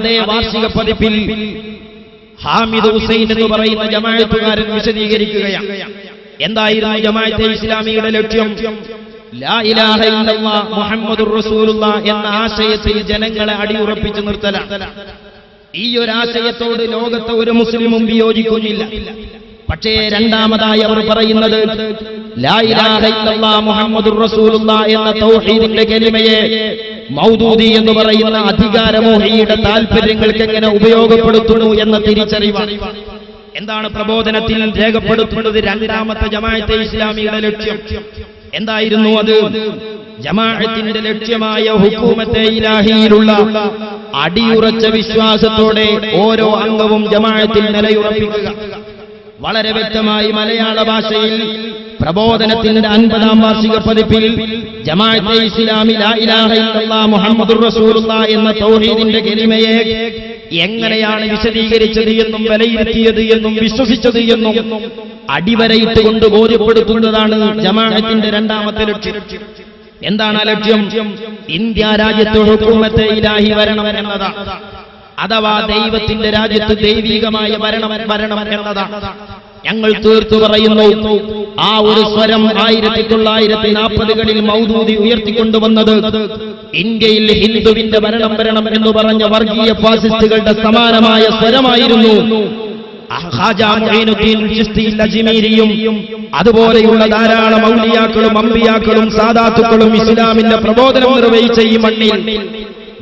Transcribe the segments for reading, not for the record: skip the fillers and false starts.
അതേ വാർഷിക പതിപ്പിൽ ഹാമിദ് ഹുസൈൻ എന്ന് പറയുന്ന ജമാഅത്തുകാരൻ വിശദീകരിക്കുകയാണ്. എന്തായിരുന്നു ജമാഅത്തെ ഇസ്ലാമിയുടെ ലക്ഷ്യം? ലാ ഇലാഹ ഇല്ലല്ലാഹ് മുഹമ്മദുർ റസൂലുള്ളാഹ് എന്ന ആശയത്തിൽ ജനങ്ങളെ അടിയുറപ്പിച്ചു നിർത്തലാണ്. ഈ ഒരു ആശയത്തോട് ലോകത്തെ ഒരു മുസ്ലിമും വിയോജിക്കുന്നില്ല. പക്ഷേ രണ്ടാമതായി അവർ പറയുന്നത് ലാ ഇലാഹ ഇല്ലല്ലാഹ് മുഹമ്മദുർ റസൂലുള്ളാഹ് എന്ന തൗഹീദിന്റെ കലിമയെ മൗദൂദി എന്ന് പറയുന്ന അധികാരമോഹിയുടെ താല്പര്യങ്ങൾക്ക് എങ്ങനെ ഉപയോഗപ്പെടുത്തുന്നു എന്ന തിരിച്ചറിവാണ്. എന്താണ് പ്രബോധനത്തിൽ രേഖപ്പെടുത്തുന്നത്? രണ്ടാമത്തെ ജമാഅത്തെ ഇസ്ലാമിയുടെ ലക്ഷ്യം എന്തായിരുന്നു? അത് ജമാഅത്തിന്റെ ലക്ഷ്യമായ ഹുകൂമത്തെ ഇലാഹിയിലുള്ള അടിയുറച്ച വിശ്വാസത്തോടെ ഓരോ അംഗവും ജമാഅത്തിൽ നിലയുറപ്പിക്കുക. വളരെ വ്യക്തമായി മലയാള ഭാഷയിൽ പ്രബോധനത്തിന്റെ 50ാം വാർഷിക പതിപ്പിൽ ജമാഅത്തെ ഇസ്ലാമി ലാ ഇലാഹ ഇല്ലല്ലാഹ് മുഹമ്മദുർ റസൂലുള്ളാഹ് എന്ന തൗഹീദിന്റെ കലിമയെ എങ്ങനെയാണ് വിശദീകരിച്ചത് എന്നും വിലയിരുത്തിയത് എന്നും വിശ്വസിച്ചത് എന്നും അടിവരയിട്ടുകൊണ്ട് ബോധ്യപ്പെടുത്തുന്നതാണ് ജമാഅത്തിന്റെ രണ്ടാമത്തെ ലക്ഷ്യം. എന്താണ് ആ ലക്ഷ്യം? ഇന്ത്യ രാജ്യത്ത് ഹുകൂമത്തെ ഇലാഹി വരണം എന്നതാണ്. അഥവാ ദൈവത്തിന്റെ രാജ്യത്ത് ദൈവികമായ ഭരണം എന്നതാണ്. ഞങ്ങൾ തീർത്തു പറയുന്നു, ആ ഒരു സ്വരം 1940കളിൽ മൗദൂദി ഉയർത്തിക്കൊണ്ടുവന്നത് ഇന്ത്യയിൽ ഹിന്ദുവിന്റെ ഭരണം വരണം എന്ന് പറഞ്ഞ വർഗീയ ഫാസിസ്റ്റുകളുടെ സമാനമായ സ്വരമായിരുന്നു. ഖാജാ മുഈനുദ്ദീൻ ചിശ്തി അജ്മീരിയും അതുപോലെയുള്ള ധാരാളം ഔലിയാക്കളും അമ്പിയാക്കളും സാദാത്തുക്കളും ഇസ്ലാമിന്റെ പ്രബോധനം നിർവഹിച്ച ഈ മണ്ണിൽ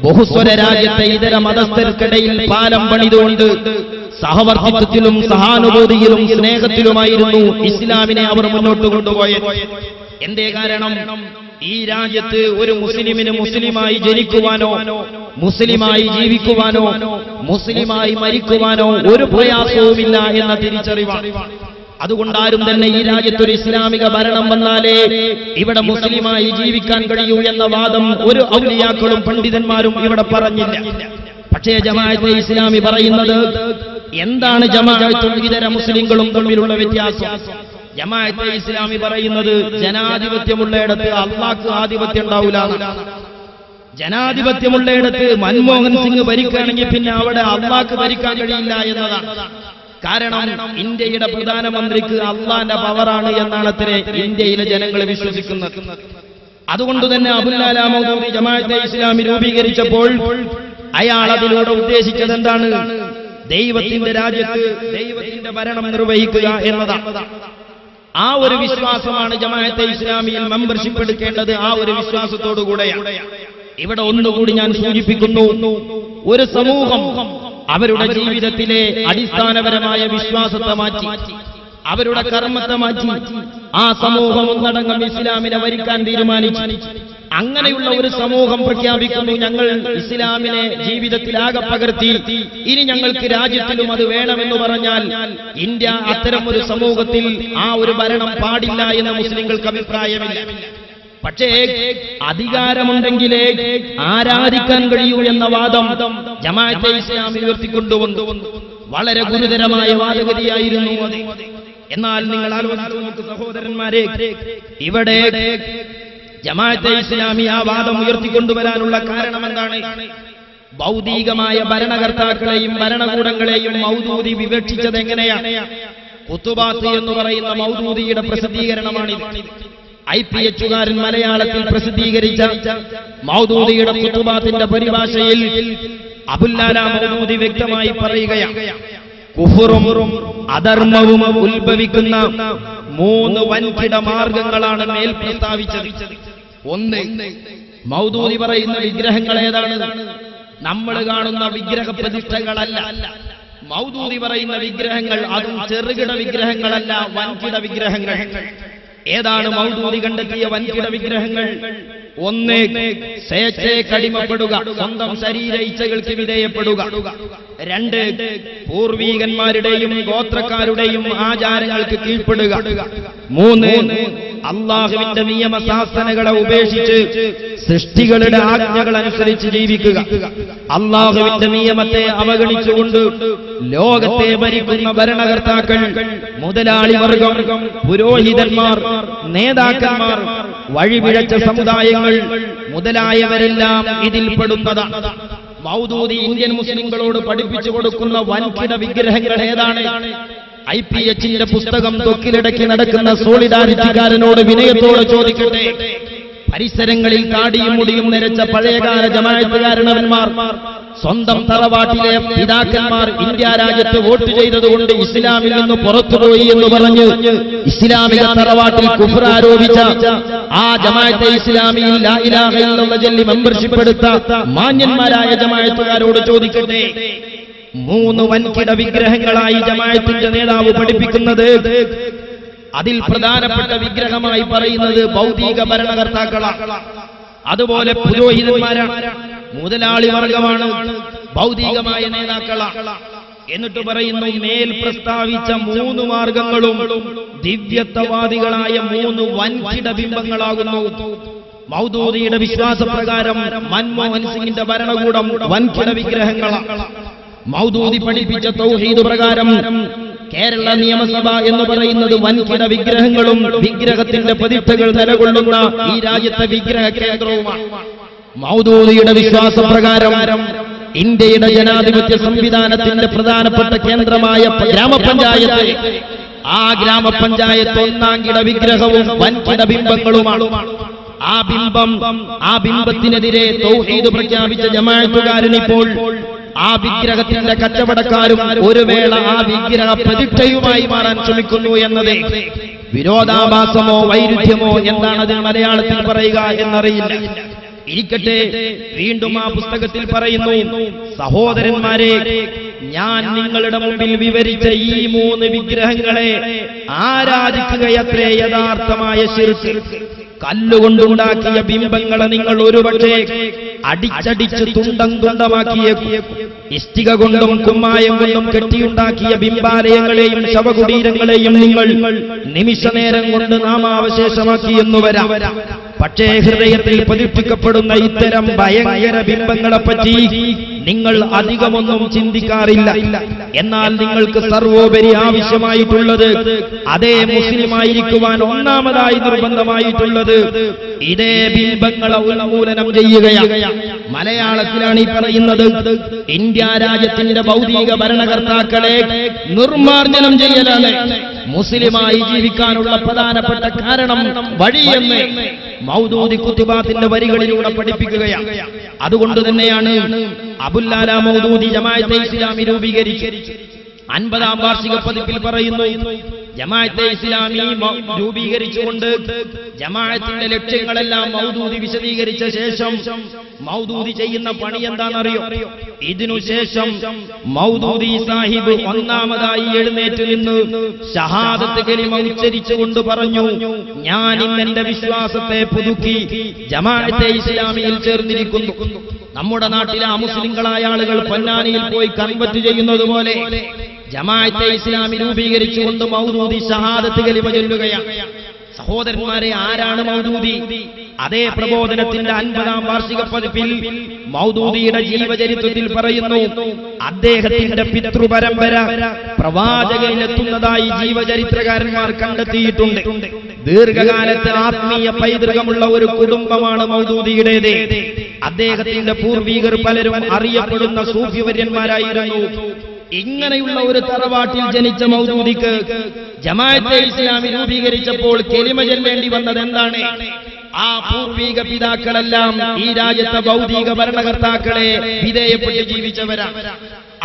ബഹുസ്വര രാജ്യത്തെ ഇതര മതസ്ഥർക്കിടയിൽ പാലം പണിതുകൊണ്ട് സഹവർത്തിത്വത്തിലും സഹാനുഭൂതിയിലും സ്നേഹത്തിലുമായിരുന്നു ഇസ്ലാമിനെ അവർ മുന്നോട്ട് കൊണ്ടുപോയത്. എന്തേ കാരണം? ഈ രാജ്യത്ത് ഒരു മുസ്ലിമിന് മുസ്ലിമായി ജനിക്കുവാനോ മുസ്ലിമായി ജീവിക്കുവാനോ മുസ്ലിമായി മരിക്കുവാനോ ഒരു പ്രയാസവുമില്ല എന്ന തിരിച്ചറിവാണ്. അതുകൊണ്ടാരും തന്നെ ഈ രാജ്യത്തൊരു ഇസ്ലാമിക ഭരണം വന്നാലേ ഇവിടെ മുസ്ലിമായി ജീവിക്കാൻ കഴിയൂ എന്ന വാദം ഒരു ഔലിയാക്കളും പണ്ഡിതന്മാരും ഇവിടെ പറഞ്ഞില്ല. പക്ഷേ ജമാഅത്തെ ഇസ്ലാമി പറയുന്നത് എന്താണ്? ജമാഅത്തും ഇതര മുസ്ലിങ്ങളും തമ്മിലുള്ള വ്യത്യാസം. ജമാഅത്തെ ഇസ്ലാമി പറയുന്നത് ജനാധിപത്യമുള്ളയിടത്ത് അള്ളാഹ്ക്ക് ആധിപത്യം ഉണ്ടാവില്ല. ജനാധിപത്യമുള്ളയിടത്ത് മൻമോഹൻ സിംഗ് ഭരിക്കുകയാണെങ്കിൽ പിന്നെ അവിടെ അള്ളാഹ്ക്ക് ഭരിക്കാൻ കഴിയില്ല എന്നതാണ്. കാരണം ഇന്ത്യയുടെ പ്രധാനമന്ത്രിക്ക് അള്ളാന്റെ പവറാണ് എന്നാണ് അത്രേ ഇന്ത്യയിലെ ജനങ്ങൾ വിശ്വസിക്കുന്നത്. അതുകൊണ്ട് തന്നെ അബുൽ അലാ മൗദൂദി ജമാഅത്തെ ഇസ്ലാമി രൂപീകരിച്ചപ്പോൾ അയാൾ അതിലൂടെ ഉദ്ദേശിച്ചത് എന്താണ്? ദൈവത്തിന്റെ രാജ്യത്ത് ദൈവത്തിന്റെ ഭരണം നിർവഹിക്കുക എന്നതാണ്. ആ ഒരു വിശ്വാസമാണ് ജമാഅത്തെ ഇസ്ലാമിയിൽ മെമ്പർഷിപ്പ് എടുക്കേണ്ടത്. ആ ഒരു വിശ്വാസത്തോടുകൂടെയാണ്. ഇവിടെ ഒന്നുകൂടി ഞാൻ സൂചിപ്പിക്കുന്നു, ഒരു സമൂഹം അവരുടെ ജീവിതത്തിലെ അടിസ്ഥാനപരമായ വിശ്വാസത്തെ മാറ്റി, അവരുടെ കർമ്മത്തെ മാറ്റി ആ സമൂഹം ഒന്നടങ്കം ഇസ്ലാമിനെ ഭരിക്കാൻ തീരുമാനിച്ചു. അങ്ങനെയുള്ള ഒരു സമൂഹം പ്രഖ്യാപിക്കുന്നു, ഞങ്ങൾ ഇസ്ലാമിനെ ജീവിതത്തിലാകെ പകർത്തി, ഇനി ഞങ്ങൾക്ക് രാജ്യത്തിലും അത് വേണമെന്ന് പറഞ്ഞാൽ ഇന്ത്യ അത്തരം ഒരു സമൂഹത്തിൽ ആ ഒരു ഭരണം പാടില്ല എന്ന് മുസ്ലിങ്ങൾക്ക് അഭിപ്രായമില്ല. പക്ഷേ അധികാരമുണ്ടെങ്കിലേ ആരാധിക്കാൻ കഴിയൂ എന്ന വാദം ജമാഅത്തെ ഇസ്ലാമി ഉയർത്തിക്കൊണ്ടുവന്നു. വളരെ ഗുരുതരമായ വാദഗതിയായിരുന്നു അത്. എന്നാൽ നിങ്ങൾ ആലോചിച്ചു നോക്കൂ സഹോദരന്മാരെ, ഇവിടെ ജമാഅത്തെ ഇസ്ലാമി ആ വാദം ഉയർത്തിക്കൊണ്ടുവരാനുള്ള കാരണം എന്താണ്? ഭൗതികമായ ഭരണകർത്താക്കളെയും ഭരണകൂടങ്ങളെയും മൗദൂദി വിവക്ഷിച്ചത് എങ്ങനെയാണ്? ഖുതുബാത്ത് എന്ന് പറയുന്ന മൗദൂദിയുടെ പ്രസിദ്ധീകരണമാണിത്. IPH-കാരൻ മലയാളത്തിൽ പ്രസിദ്ധീകരിച്ച മൗദൂദിയുടെ ഖുതുബാത്തിന്റെ പരിഭാഷയിൽ അബുൽ അലാ മൗദൂദി വ്യക്തമായി പറയുകയാണ്, കുഫറും അധർമ്മവും ഉത്ഭവിക്കുന്ന 3 വൻകിട മാർഗങ്ങളാണ് മേൽ പ്രസ്താവിച്ചത്. ഒന്ന്, മൗദൂദി പറയുന്ന വിഗ്രഹങ്ങൾ ഏതാണ്? നമ്മൾ കാണുന്ന വിഗ്രഹ പ്രതിഷ്ഠകളല്ല. മൗദൂദി പറയുന്ന വിഗ്രഹങ്ങൾ അതും ചെറുകിട വിഗ്രഹങ്ങളല്ല, വൻകിട വിഗ്രഹങ്ങൾ. ഏതാണ് മൗദൂദി കണ്ടെത്തിയ വൻകിട വിഗ്രഹങ്ങൾ? ഒന്ന്, സ്വേച്ഛയ്ക്ക് അടിമപ്പെടുക, സ്വന്തം ശരീര ഇച്ഛകൾക്ക് വിധേയപ്പെടുക. 2, പൂർവീകന്മാരുടെയും ഗോത്രക്കാരുടെയും ആചാരങ്ങൾക്ക് കീഴ്പ്പെടുക. 3, അള്ളാഹുവിന്റെ നിയമശാസനകളെ ഉപേക്ഷിച്ച് സൃഷ്ടികളുടെ ആജ്ഞകൾ അനുസരിച്ച് ജീവിക്കുക. അള്ളാഹുവിന്റെ നിയമത്തെ അവഗണിച്ചുകൊണ്ട് ലോകത്തെ ഭരിക്കുന്ന ഭരണകർത്താക്കൾ, മുതലാളി വർഗം, പുരോഹിതന്മാർ, നേതാക്കന്മാർ, വഴിപിഴച്ച സമുദായങ്ങൾ മുതലായവരെല്ലാം ഇതിൽപ്പെടുന്നതാണ്. മൗദൂദി ഇന്ത്യൻ മുസ്ലിങ്ങളോട് പഠിപ്പിച്ചു കൊടുക്കുന്ന വൻകിട വിഗ്രഹങ്ങൾ ഏതാണ്? IPHന്റെ പുസ്തകം തൊക്കിലിടയ്ക്ക് നടക്കുന്ന സോളിഡാരിറ്റിക്കാരനോട് വിനയത്തോടെ ചോദിക്കട്ടെ. പരിസരങ്ങളിൽ താടിയും മുടിയും നിരച്ച പഴയകാല ജമാഅത്തുകാരന്മാർ സ്വന്തം തറവാട്ടിലെ പിതാക്കന്മാർ ഇന്ത്യ രാജ്യത്ത് വോട്ട് ചെയ്തതുകൊണ്ട് ഇസ്ലാമിൽ നിന്ന് പുറത്തുപോയി എന്ന് പറഞ്ഞ് ഇസ്ലാമിക തറവാട്ടിൽ കുഫ്ർ ആരോപിച്ച ആ ജമാഅത്തെ ഇസ്ലാമിയിൽ ലാ ഇലാഹ ഇല്ലല്ലാഹ് ചൊല്ലി മെമ്പർഷിപ്പ് എടുത്ത മാന്യന്മാരായ ജമാഅത്തുകാരോട് ചോദിക്കട്ടെ. 3 വൻകിട വിഗ്രഹങ്ങളായി ജമാഅത്തിന്റെ നേതാവ് പഠിപ്പിക്കുന്നത്. അതിൽ പ്രധാനപ്പെട്ട വിഗ്രഹമായി പറയുന്നത് ഭൗതിക ഭരണകർത്താക്കളാണ്. അതുപോലെ പുരോഹിതന്മാരാണ്, മുതലാളി വർഗമാണ്, ഭൗതികമായ നേതാക്കളാണ്. എന്നിട്ട് പറയുന്നു മേൽ പ്രസ്താവിച്ച 3 മാർഗങ്ങളും ദിവ്യത്വവാദികളായ 3 വൻകിട ബിംബങ്ങളാകുന്നു. മൗദൂദിയുടെ വിശ്വാസപ്രകാരം മൻമോഹൻ സിംഗിന്റെ ഭരണകൂടം വൻകിട വിഗ്രഹങ്ങളാണ്. മൗദൂദി പഠിപ്പിച്ച തൗഹീദ് പ്രകാരം കേരള നിയമസഭ എന്ന് പറയുന്നത് വൻകിട വിഗ്രഹങ്ങളും വിഗ്രഹത്തിന്റെ പ്രതിഷ്ഠകൾ നിലകൊള്ളുന്ന ഈ രാജ്യത്തെ വിഗ്രഹ കേന്ദ്രവുമാണ്. മൗദൂദിയുടെ വിശ്വാസപ്രകാരം ഇന്ത്യയുടെ ജനാധിപത്യ സംവിധാനത്തിന്റെ പ്രധാനപ്പെട്ട കേന്ദ്രമായ ഗ്രാമപഞ്ചായത്ത്, ആ ഗ്രാമപഞ്ചായത്ത് 1-ാം കിട വിഗ്രഹവും വൻകിട ബിംബങ്ങളുമാണ്. ആ ബിംബത്തിനെതിരെ തൗഹീദ് പ്രഖ്യാപിച്ച ജമാഅത്തുകാരനിപ്പോൾ ആ വിഗ്രഹത്തിന്റെ കച്ചവടക്കാരും ഒരു വേള ആ വിഗ്രഹ പ്രതിഷ്ഠയുമായി മാറാൻ ശ്രമിക്കുന്നു എന്നത് വിരോധാഭാസമോ വൈരുദ്ധ്യമോ എന്താണ് അതിന് മലയാളത്തിൽ പറയുക എന്നറിയില്ല. ഇരിക്കട്ടെ, വീണ്ടും ആ പുസ്തകത്തിൽ പറയുന്നു, സഹോദരന്മാരെ, ഞാൻ നിങ്ങളുടെ മുമ്പിൽ വിവരിച്ച ഈ 3 വിഗ്രഹങ്ങളെ ആരാധിക്കുകയത്രേ യഥാർത്ഥമായ ശിർക്ക്. കല്ലുകൊണ്ടുണ്ടാക്കിയ ബിംബങ്ങളെ നിങ്ങൾ ഒരുപക്ഷേ അടിച്ചടിച്ച് തുണ്ടം തുണ്ടമാക്കിയേക്കും. ഇഷ്ടിക കൊണ്ടും കുമ്മായം കൊണ്ടും കെട്ടിയുണ്ടാക്കിയ ബിംബാലയങ്ങളെയും ശവകുടീരങ്ങളെയും നിങ്ങൾ നിമിഷനേരം കൊണ്ട് നാമാവശേഷമാക്കിയെന്നു വരാം. പക്ഷേ ഹൃദയത്തിൽ പ്രതിഷ്ഠിക്കപ്പെടുന്ന ഇത്തരം ഭയങ്കര ബിംബങ്ങളെപ്പറ്റി നിങ്ങൾ അധികമൊന്നും ചിന്തിക്കാറില്ല. എന്നാൽ നിങ്ങൾക്ക് സർവോപരി ആവശ്യമായിട്ടുള്ളത്, അതേ മുസ്ലിമായിരിക്കുവാൻ ഒന്നാമതായി നിർബന്ധമായിട്ടുള്ളത് ഇതേ ബിംബങ്ങളെ ഉന്മൂലനം ചെയ്യുകയാണ്. മലയാളത്തിലാണ് ഈ പറയുന്നത്. ഇന്ത്യ രാജ്യത്തിന്റെ ഭൗതിക ഭരണകർത്താക്കളെ നിർമ്മാർജ്ജനം ചെയ്യലാണ് മുസ്ലിമായി ജീവിക്കാനുള്ള പ്രധാനപ്പെട്ട കാരണം, വഴിയെന്ന് മൗദൂദി കുത്തുബാത്തിന്റെ വരികളിലൂടെ പഠിപ്പിക്കുകയാണ്. അതുകൊണ്ട് തന്നെയാണ് അബുല്ലാല മൗദൂദി ജമാഅത്തെ ഇസ്ലാമി രൂപീകരിച്ച് 50-ാം വാർഷിക പതിപ്പിൽ പറയുന്നു, ജമാഅത്തെ ഇസ്ലാമി രൂപീകരിച്ചുകൊണ്ട് ജമാഅത്തിന്റെ ലക്ഷ്യങ്ങളെല്ലാം മൗദൂദി വിശദീകരിച്ച ശേഷം മൗദൂദി ചെയ്യുന്ന പണി എന്താണെന്നറിയോ? ഇതിനുശേഷം മൗദൂദി സാഹിബ് ഒന്നാമതായി എഴുന്നേറ്റ് നിന്ന് ഷഹാദത്ത് കലിമ ഉച്ചരിച്ചുകൊണ്ട് പറഞ്ഞു, ഞാൻ ഇന്ന് എന്റെ വിശ്വാസത്തെ പുതുക്കി ജമാഅത്തെ ഇസ്ലാമിയിൽ ചേർന്നിരിക്കുന്നു. നമ്മുടെ നാട്ടിലെ അമുസ്ലിങ്ങളായ ആളുകൾ പൊന്നാനിയിൽ പോയി കൺവെർട്ട് ചെയ്യുന്നത് പോലെ ജമാഅത്തെ ഇസ്ലാമി രൂപീകരിച്ചുകൊണ്ട് മൗദൂദി ഷഹാദത്ത് കലിമ ചൊല്ലുകയാണ്. സഹോദരന്മാരെ, ആരാണ് മൗദൂദി? അതേ പ്രബോധനത്തിന്റെ 50-ാം വാർഷിക പതിപ്പിൽ മൗദൂദിയുടെ ജീവചരിത്രത്തിൽ പറയുന്നു, അദ്ദേഹത്തിന്റെ പിതൃപരമ്പര പ്രവാചകനിലെത്തുന്നതായി ജീവചരിത്രകാരന്മാർ കണ്ടെത്തിയിട്ടുണ്ട്. ദീർഘകാലത്ത് ആത്മീയ പൈതൃകമുള്ള ഒരു കുടുംബമാണ് മൗദൂദിയുടേത്. അദ്ദേഹത്തിന്റെ പൂർവികർ പലരും അറിയപ്പെടുന്ന സൂഫിവര്യന്മാരായിരുന്നു. ഇങ്ങനെയുള്ള ഒരു തറവാട്ടിൽ ജനിച്ച മൗദൂദിക്ക് ജമാഅത്തെ ഇസ്ലാമി രൂപീകരിച്ചപ്പോൾ കലിമ ചൊല്ലേണ്ടി വന്നത് എന്താണ്? ആ പൂർവിക പിതാക്കളെല്ലാം ഈ രാജ്യത്തെ ഭൗതിക ഭരണകർത്താക്കളെ വിധേയപ്പെട്ട് ജീവിച്ചവരാണ്.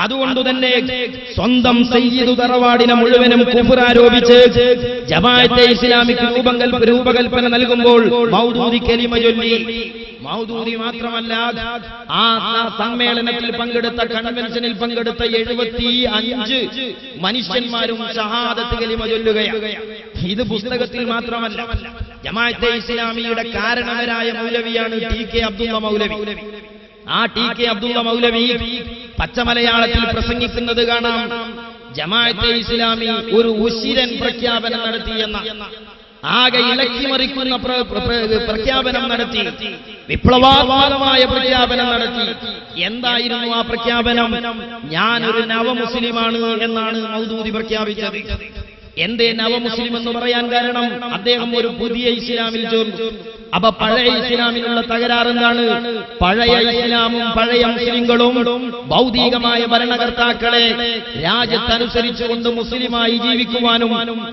അതുകൊണ്ടുതന്നെ സ്വന്തം സയ്യിദ് തറവാടിനെ മുഴുവനും കുഫ്ർ ആരോപിച്ച് ജമാഅത്തെ ഇസ്ലാമിക്ക് രൂപകൽപ്പന നൽകുമ്പോൾ മൗദൂദി കലിമ ചൊല്ലി. മൗദൂദി മാത്രമല്ല, ആ സമ്മേളനത്തിൽ പങ്കെടുത്ത, കൺവെൻഷനിൽ പങ്കെടുത്ത 75 മനുഷ്യന്മാരും ഷഹാദത്ത് കലിമ ചൊല്ലുകയാണ്. ഇത് പുസ്തകത്തിൽ മാത്രമല്ല, ജമാഅത്തെ ഇസ്ലാമിയുടെ കാരണവരായ മൗലവിയാണ് ടി.കെ. അബ്ദുള്ള മൗലവി. ആ ടി.കെ. അബ്ദുള്ള മൗലവി പച്ചമലയാളത്തിൽ പ്രസംഗിക്കുന്നത് കാണാം. ജമാഅത്തെ ഇസ്ലാമി ഒരു ഉശിരൻ പ്രഖ്യാപനം നടത്തിയെന്ന, ആകെ ഇളക്കിമറിക്കുന്ന പ്രഖ്യാപനം നടത്തി, വിപ്ലവാത്മകമായ പ്രഖ്യാപനം നടത്തി. എന്തായിരുന്നു ആ പ്രഖ്യാപനം? ഞാനൊരു നവമുസ്ലിമാണ് എന്നാണ് മൗദൂദി പ്രഖ്യാപിച്ചത്. എന്തേ നവമുസ്ലിം എന്ന് പറയാൻ കാരണം? അദ്ദേഹം ഒരു പുതിയ ഇസ്ലാമിൽ ചേർന്നു. അപ്പൊ പഴയ ഇസ്ലാമിനുള്ള തകരാറ് എന്താണ്? പഴയ ഇസ്ലാമും പഴയ മുസ്ലിങ്ങളും ഭൗതികമായ ഭരണകർത്താക്കളെ രാജ്യത്തനുസരിച്ചുകൊണ്ട് മുസ്ലിമായി ജീവിക്കുവാനും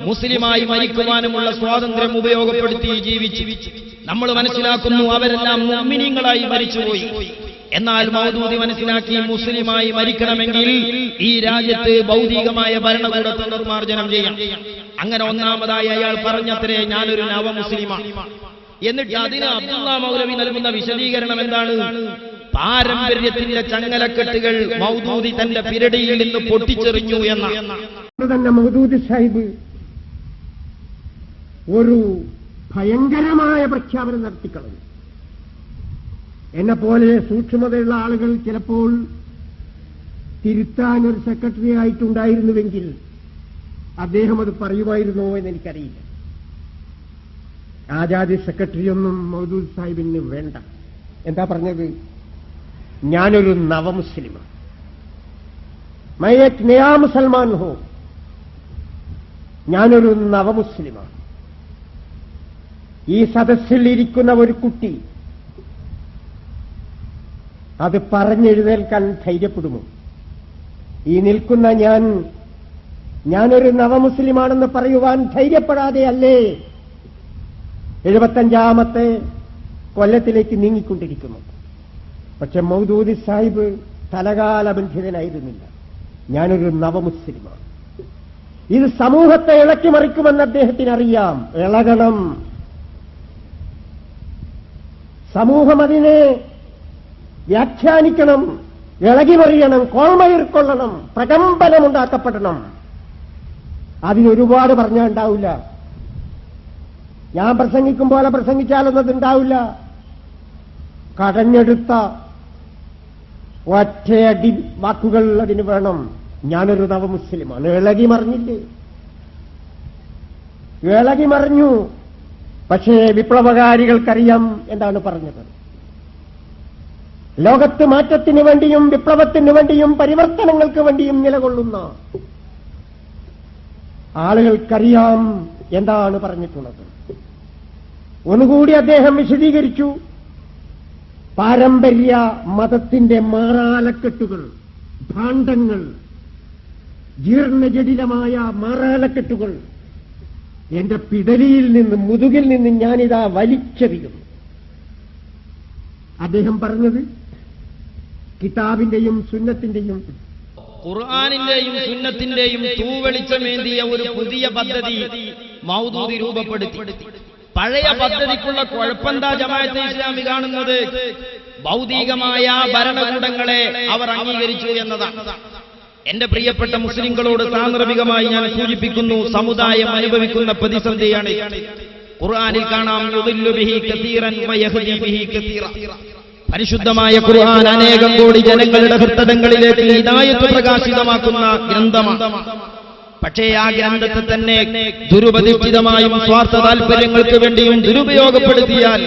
മുസ്ലിമായി മരിക്കുവാനുമുള്ള സ്വാതന്ത്ര്യം ഉപയോഗപ്പെടുത്തി ജീവിച്ചു. നമ്മൾ മനസ്സിലാക്കുന്നു അവരെല്ലാം മുഅ്മിനീങ്ങളായി മരിച്ചുപോയി. എന്നാൽ മൗദൂദി മനസ്സിലാക്കി മുസ്ലിമായി മരിക്കണമെങ്കിൽ ഈ രാജ്യത്ത് ഭൗതികമായ ഭരണകൂടത്തെ നിർമ്മാർജ്ജനം ചെയ്യാം. അങ്ങനെ ഒന്നാമതായി അയാൾ പറഞ്ഞത്രേ, ഞാനൊരു നവമുസ്ലിമാണ്. എന്നിട്ട് അതിന് അബ്ദുള്ള മൗലവി നൽകുന്ന വിശദീകരണം എന്താണ്? പാരമ്പര്യത്തിന്റെ ചങ്ങലക്കെട്ടുകൾ മൗദൂദി തന്റെ പിരടിയിൽ നിന്ന് പൊട്ടിച്ചെറിഞ്ഞു തന്നെ മൗദൂദി സാഹിബ് ഒരു ഭയങ്കരമായ പ്രഖ്യാപനം നടത്തിക്കളഞ്ഞു. എന്നെ പോലെ സൂക്ഷ്മതയുള്ള ആളുകൾ ചിലപ്പോൾ തിരുത്താൻ ഒരു സെക്രട്ടറി ആയിട്ടുണ്ടായിരുന്നുവെങ്കിൽ അദ്ദേഹം അത് പറയുമായിരുന്നോ എന്നെനിക്കറിയില്ല. ആജാദി സെക്രട്ടറിയൊന്നും മൗദൂദി സാഹിബിന് വേണ്ട. എന്താ പറഞ്ഞത്? ഞാനൊരു നവമുസ്ലിമാണ്, മൈ ഏക് നയാ മുസൽമാൻ ഹോ, ഞാനൊരു നവമുസ്ലിമാണ്. ഈ സദസ്സിൽ ഇരിക്കുന്ന ഒരു കുട്ടി അത് പറഞ്ഞെഴുന്നേൽക്കാൻ ധൈര്യപ്പെടുമോ? ഈ നിൽക്കുന്ന ഞാനൊരു നവമുസ്ലിമാണെന്ന് പറയുവാൻ ധൈര്യപ്പെടാതെ അല്ലേ 75ാമത്തെ കൊല്ലത്തിലേക്ക് നീങ്ങിക്കൊണ്ടിരിക്കുന്നു? പക്ഷെ മൗദൂദി സാഹിബ് തലകാലബന്ധിതനായിരുന്നില്ല. ഞാനൊരു നവമുസ്ലിമാണ്. ഇത് സമൂഹത്തെ ഇളക്കിമറിക്കുമെന്ന് അദ്ദേഹത്തിന് അറിയാം. ഇളകണം, സമൂഹം അതിനെ വ്യാഖ്യാനിക്കണം, ഇളകിമറിയണം, കോൾമയിർക്കൊള്ളണം, പ്രകമ്പനമുണ്ടാക്കപ്പെടണം. അതിനൊരുപാട് പറഞ്ഞാൽ ഉണ്ടാവില്ല. ഞാൻ പ്രസംഗിക്കും പോലെ പ്രസംഗിച്ചാലൊന്നും അതുണ്ടാവില്ല. കടഞ്ഞെടുത്ത ഒറ്റയടി വാക്കുകൾ അതിന് വേണം. ഞാനൊരു നവമുസ്ലിമാണ്. ഇളകിമറിഞ്ഞില്ലേ? ഇളകിമറിഞ്ഞു. പക്ഷേ വിപ്ലവകാരികൾക്കറിയാം എന്താണ് പറഞ്ഞത്. ലോകത്ത് മാറ്റത്തിന് വേണ്ടിയും വിപ്ലവത്തിന് വേണ്ടിയും പരിവർത്തനങ്ങൾക്ക് വേണ്ടിയും നിലകൊള്ളുന്ന ആളുകൾക്കറിയാം എന്താണ് പറഞ്ഞിട്ടുള്ളത്. ഒന്നുകൂടി അദ്ദേഹം വിശദീകരിച്ചു. പാരമ്പര്യ മതത്തിന്റെ മാറാലക്കെട്ടുകൾ, ഭാണ്ഡങ്ങൾ, ജീർണജടിലമായ മാറാലക്കെട്ടുകൾ എന്റെ പിടലിയിൽ നിന്ന്, മുതുകിൽ നിന്ന് ഞാനിതാ വലിച്ചെറിയുന്നു. അദ്ദേഹം പറഞ്ഞത് കിതാബിന്റെയും സുന്നത്തിന്റെയും, ഖുർആനിന്റെയും സുന്നത്തിന്റെയും തൂവെളിച്ചമേന്തിയ ഒരു പുതിയ പദ്ധതി മൗദൂദി രൂപപ്പെടുത്തി. പഴയ പദ്ധതിക്കുള്ള കുഴപ്പന്താ ജമാഅത്തെ ഇസ്ലാമി കാണുന്നത്? ഭൗതികമായ ഭരണകൂടങ്ങളെ അവർ അംഗീകരിച്ചു എന്നതാണ്. എന്റെ പ്രിയപ്പെട്ട മുസ്ലിങ്ങളോട് സാന്ദർഭികമായി ഞാൻ സൂചിപ്പിക്കുന്നു, സമുദായം അനുഭവിക്കുന്ന പ്രതിസന്ധിയാണ്. ഖുർആനിൽ കാണാം, യുദില്ലു ബിഹി കസീറൻ വയഹ്ദി ബിഹി കസീറ. പരിശുദ്ധമായ ഖുർആൻ അനേകം കോടി ജനങ്ങളുടെ ഹൃദയങ്ങളിലേക്ക് ഹിദായത്ത് പ്രകാശിതമാക്കുന്ന ഗ്രന്ഥമാണ്. പക്ഷേ ആ ഗ്രന്ഥത്തെ തന്നെ ദുരുപദിഷ്ടിതമായും സ്വാർത്ഥ താൽപര്യങ്ങൾക്ക് വേണ്ടിയും ദുരുപയോഗപ്പെടുത്തിയാൽ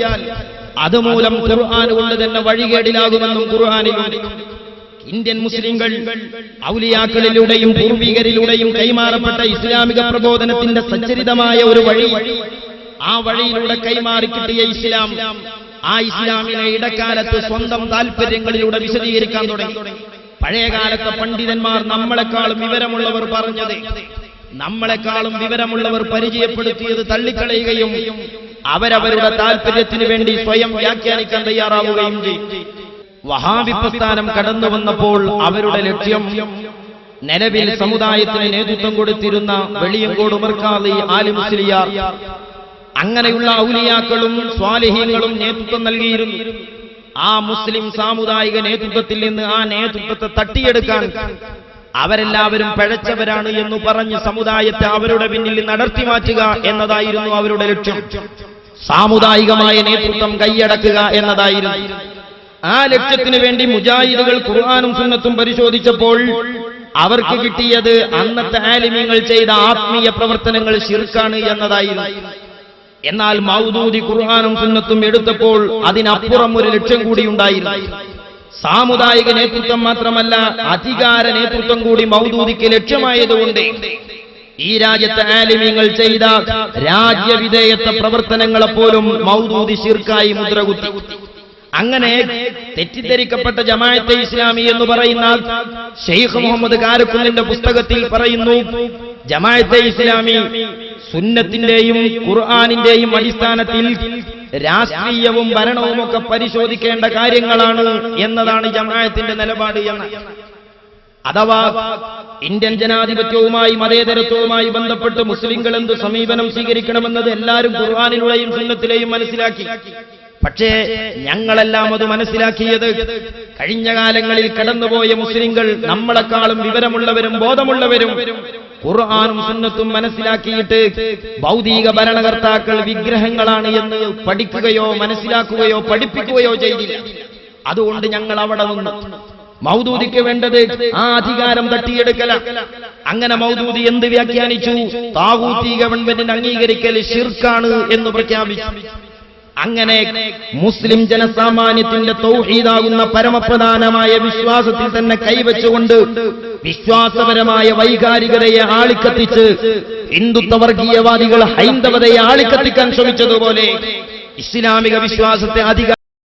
അതുമൂലം ഖുർആൻ കൊണ്ട് തന്നെ വഴികേടിലാകുമെന്നും ഖുർആനിലുണ്ട്. ഇന്ത്യൻ മുസ്ലിങ്ങൾ ഔലിയാക്കളിലൂടെയും പൂർവികരിലൂടെയും കൈമാറപ്പെട്ട ഇസ്ലാമിക പ്രബോധനത്തിന്റെ സച്ചരിതമായ ഒരു വഴി, ആ വഴിയിലൂടെ കൈമാറി കിട്ടിയ ഇസ്ലാം, ആ ഇസ്ലാമിനെ ഇടക്കാലത്ത് സ്വന്തം താൽപര്യങ്ങളിലൂടെ വിശദീകരിക്കാൻ തുടങ്ങി. പഴയകാലത്തെ പണ്ഡിതന്മാർ നമ്മളെക്കാളും വിവരമുള്ളവർ പറഞ്ഞത്, നമ്മളെക്കാളും വിവരമുള്ളവർ പരിചയപ്പെടുത്തിയത് തള്ളിക്കളയുകയും അവരവരുടെ താൽപര്യത്തിന് വേണ്ടി സ്വയം വ്യാഖ്യാനിക്കാൻ തയ്യാറാവുകയും ചെയ്യും. വഹാബി പ്രസ്ഥാനം കടന്നു വന്നപ്പോൾ അവരുടെ ലക്ഷ്യം നിലവിൽ സമുദായത്തിന് നേതൃത്വം കൊടുത്തിരുന്ന വെളിയങ്കോട് ഉമർ ഖാദി, ആലിം മുസ്ലിയാർ, അങ്ങനെയുള്ള ഔലിയാക്കളും സ്വാലിഹീങ്ങളും നേതൃത്വം നൽകിയിരുന്നു. ആ മുസ്ലിം സാമുദായിക നേതൃത്വത്തിൽ നിന്ന് ആ നേതൃത്വത്തെ തട്ടിയെടുക്കാൻ അവരെല്ലാവരും പഴച്ചവരാണ് എന്ന് പറഞ്ഞ് സമുദായത്തെ അവരുടെ പിന്നിൽ നടത്തി മാറ്റുക എന്നതായിരുന്നു അവരുടെ ലക്ഷ്യം. സാമുദായികമായ നേതൃത്വം കൈയടക്കുക എന്നതായിരുന്നു. ആ ലക്ഷ്യത്തിനു വേണ്ടി മുജാഹിദുകൾ ഖുർആനും സുന്നത്തും പരിശോധിച്ചപ്പോൾ അവർക്ക് കിട്ടിയത് അന്നത്തെ ആലിമീങ്ങൾ ചെയ്ത ആത്മീയ പ്രവർത്തനങ്ങൾ ശിർക്കാണ് എന്നതായിരുന്നു. എന്നാൽ മൗദൂദി ഖുർആനും സുന്നത്തും എടുത്തപ്പോൾ അതിനപ്പുറം ഒരു ലക്ഷ്യം കൂടി ഉണ്ടായിരുന്നു. സാമുദായിക നേതൃത്വം മാത്രമല്ല, അധികാര നേതൃത്വം കൂടി മൗദൂദിക്ക് ലക്ഷ്യമായതുകൊണ്ട് ഈ രാജ്യത്തെ ആലിമീങ്ങൾ ചെയ്ത രാജ്യവിധേയത്വ പ്രവർത്തനങ്ങളെപ്പോലും മൗദൂദി ശിർക്കായി മുദ്രകുത്തി. അങ്ങനെ തെറ്റിദ്ധരിക്കപ്പെട്ട ജമാഅത്തെ ഇസ്ലാമി എന്ന് പറയുന്ന ഷെയ്ഖ് മുഹമ്മദ് കാരക്കുന്നിന്റെ പുസ്തകത്തിൽ പറയുന്നു, ജമാഅത്തെ ഇസ്ലാമി സുന്നത്തിന്റെയും ഖുർആനിന്റെയും അടിസ്ഥാനത്തിൽ രാഷ്ട്രീയവും ഭരണവും ഒക്കെ പരിശോധിക്കേണ്ട കാര്യങ്ങളാണ് എന്നതാണ് ജമാഅത്തിന്റെ നിലപാട് എന്ന്. അഥവാ ഇന്ത്യൻ ജനാധിപത്യവുമായി മതേതരത്വവുമായി ബന്ധപ്പെട്ട് മുസ്ലിങ്ങൾ എന്ത് സമീപനം സ്വീകരിക്കണമെന്നത് എല്ലാവരും ഖുർആനിലൂടെയും സുന്നത്തിലെയും മനസ്സിലാക്കി. പക്ഷേ ഞങ്ങളെല്ലാം അത് മനസ്സിലാക്കിയത് കഴിഞ്ഞ കാലങ്ങളിൽ കടന്നുപോയ മുസ്ലിങ്ങൾ നമ്മളെക്കാളും വിവരമുള്ളവരും ബോധമുള്ളവരും ഖുർആനും സുന്നത്തും മനസ്സിലാക്കിയിട്ട് ഭൗതിക ഭരണകർത്താക്കൾ വിഗ്രഹങ്ങളാണ് എന്ന് പഠിക്കുകയോ മനസ്സിലാക്കുകയോ പഠിപ്പിക്കുകയോ ചെയ്തില്ല. അതുകൊണ്ട് ഞങ്ങൾ അവിടെ നിന്ന് മൗദൂദിക്ക് വേണ്ടത് ആ അധികാരം തട്ടിയെടുക്കല. അങ്ങനെ മൗദൂദി എന്ത് വ്യാഖ്യാനിച്ചു? താഗൂത്തി ഗവൺമെന്റിന് അംഗീകരിക്കൽ ശിർക്കാണ് എന്ന് പ്രഖ്യാപിച്ചു. അങ്ങനെ മുസ്ലിം ജനസാമാന്യത്തിന്റെ തൗഹീദാകുന്ന പരമപ്രധാനമായ വിശ്വാസത്തിൽ തന്നെ കൈവച്ചുകൊണ്ട് വിശ്വാസപരമായ വൈകാരികതയെ ആളിക്കത്തിച്ച് ഹിന്ദുത്വ വർഗീയവാദികൾ ഹൈന്ദവതയെ ആളിക്കത്തിക്കാൻ ശ്രമിച്ചതുപോലെ ഇസ്ലാമിക വിശ്വാസത്തെ